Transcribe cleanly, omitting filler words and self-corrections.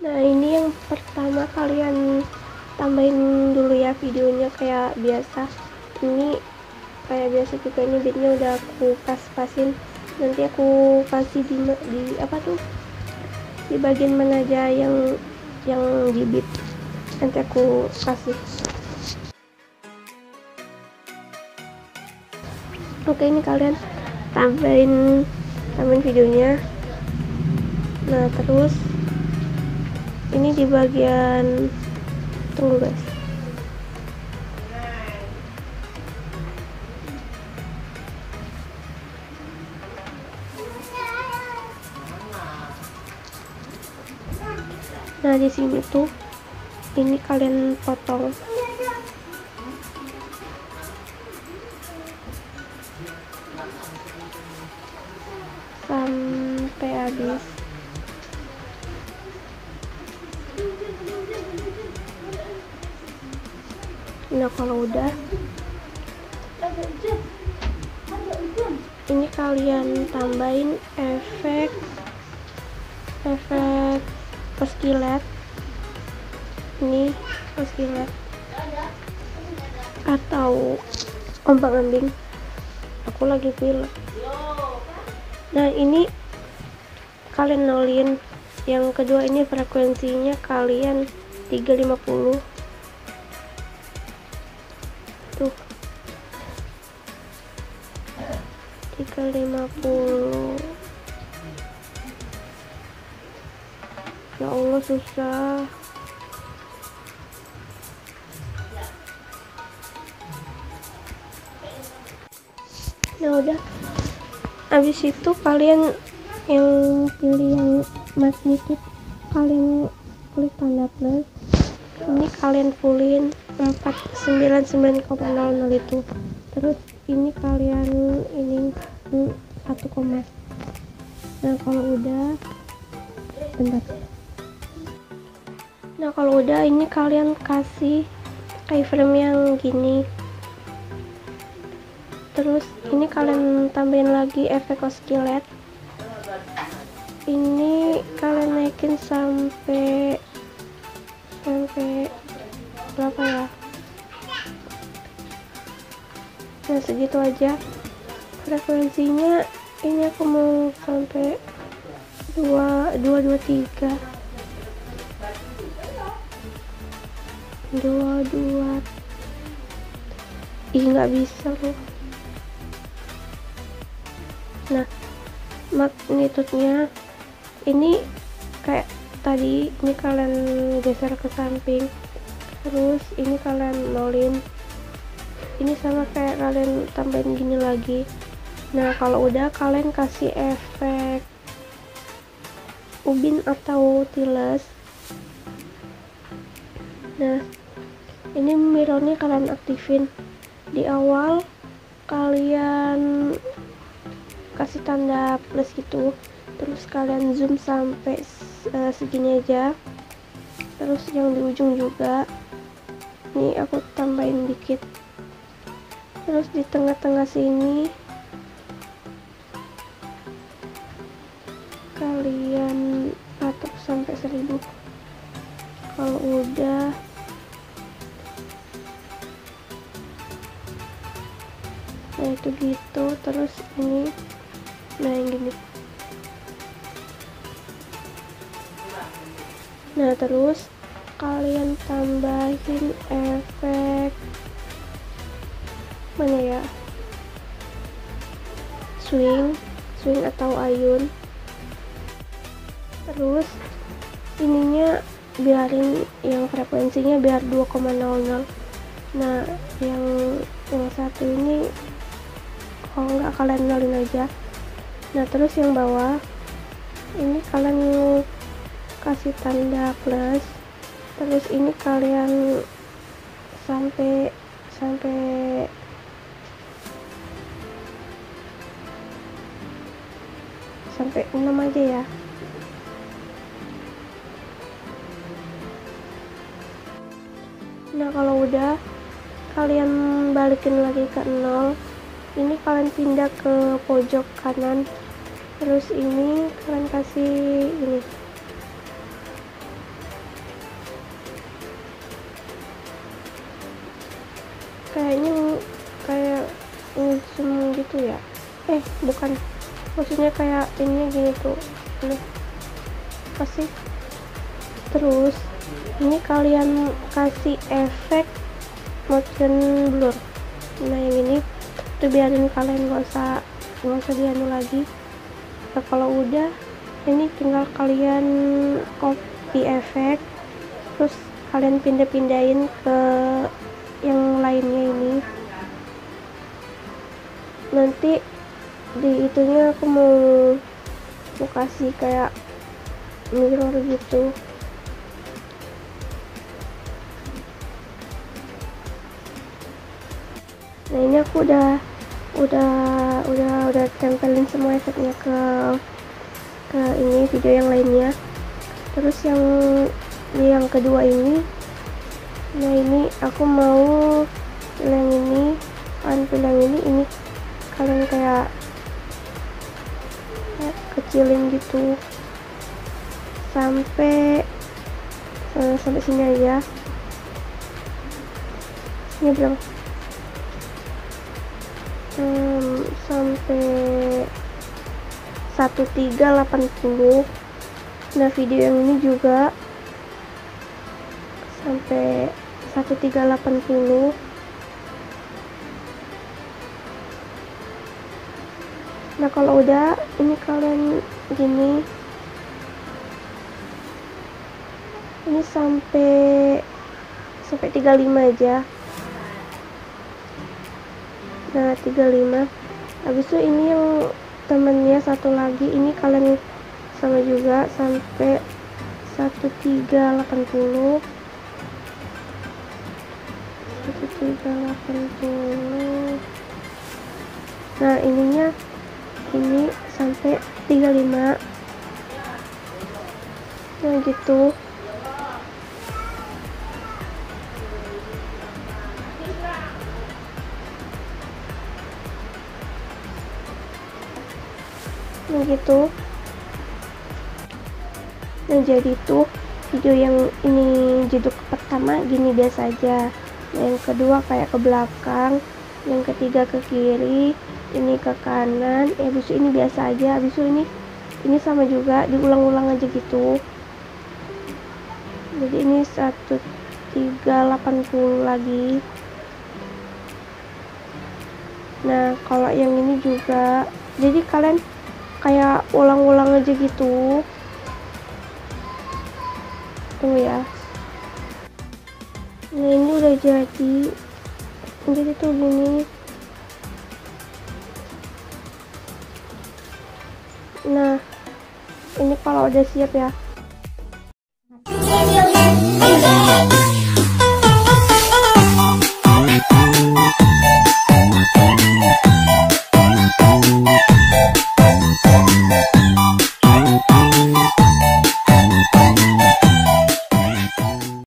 Nah, ini yang pertama kalian tambahin dulu ya videonya kayak biasa. Ini kayak biasa juga, ini bitnya udah aku pas-pasin. Nanti aku kasih di apa tuh, di bagian mana aja yang di bit, nanti aku kasih. Oke, ini kalian tambahin videonya. Nah, terus ini di bagian, tunggu guys, nah di sini tuh ini kalian potong sampai habis. Nah, kalau udah ini kalian tambahin efek peskilat. Ini peskilat atau ombak-ambing, aku lagi pilih. Nah, ini kalian nolin. Yang kedua ini frekuensinya kalian 350 tuh, 350. Ya Allah, susah. Nah, udah habis itu kalian yang pilih yang magnitude, kalian klik tanda plus. Ini kalian fullin 499,00 itu. Terus ini kalian ini 1, nah kalau udah bentar. Nah, kalau udah ini kalian kasih keyframe yang gini. Terus ini kalian tambahin lagi efek oscillate. Ini kalian naikin sampai berapa ya? Nah, segitu aja. Frekuensinya ini aku mau sampai 223. 22. Ih, nggak bisa loh. Nah, magnitude-nya ini kayak tadi, ini kalian geser ke samping, terus ini kalian nolin. Ini sama kayak kalian tambahin gini lagi. Nah, kalau udah kalian kasih efek ubin atau tiles. Nah, ini mirrornya kalian aktifin. Di awal kalian kasih tanda plus gitu, terus kalian zoom sampai segini aja. Terus yang di ujung juga nih aku tambahin dikit. Terus di tengah-tengah sini kalian patok sampai 1000. Kalau udah, nah itu gitu. Terus ini, nah yang gini. Nah, terus kalian tambahin efek mana ya, swing atau ayun. Terus ininya biarin yang frekuensinya biar 2,00. Nah, yang satu ini kalau nggak kalian nolin aja. Nah, terus yang bawah ini kalian kasih tanda plus. Terus ini kalian sampai 6 aja ya. Nah, kalau udah kalian balikin lagi ke 0. Ini kalian pindah ke pojok kanan. Terus ini kalian kasih ini maksudnya kayak ini gini tuh. Nah, apa sih? Terus ini kalian kasih efek motion blur. Nah yang ini tuh biarin kalian nggak usah dianu lagi. Nah kalau udah, ini tinggal kalian copy efek, terus kalian pindahin ke yang lainnya ini. Nanti di itunya aku mau kasih kayak mirror gitu. Nah ini aku udah tempelin semua efeknya ke ini video yang lainnya. Terus yang kedua ini, nah ini aku mau yang ini, ini kalian kayak kecilin gitu sampai sini aja. Ini berapa? Sampai 1380. Nah video yang ini juga sampai 1380. Nah kalau udah, ini kalian gini, ini sampai 35 aja. Nah 35. Habis itu ini yang temennya satu lagi, ini kalian sama juga sampai 1380. Nah ininya ini sampai 35. Nah gitu. Nah gitu. Nah jadi tuh video yang ini jeduk pertama gini biasa aja. Nah, yang kedua kayak ke belakang, yang ketiga ke kiri, ini ke kanan. Habis itu ini biasa aja. Habis itu ini sama juga, diulang-ulang aja gitu. Jadi ini 1380 lagi. Nah kalau yang ini juga, jadi kalian kayak ulang-ulang aja gitu. Tunggu ya. Nah ini udah jadi tuh gini. Nah ini kalau udah siap ya.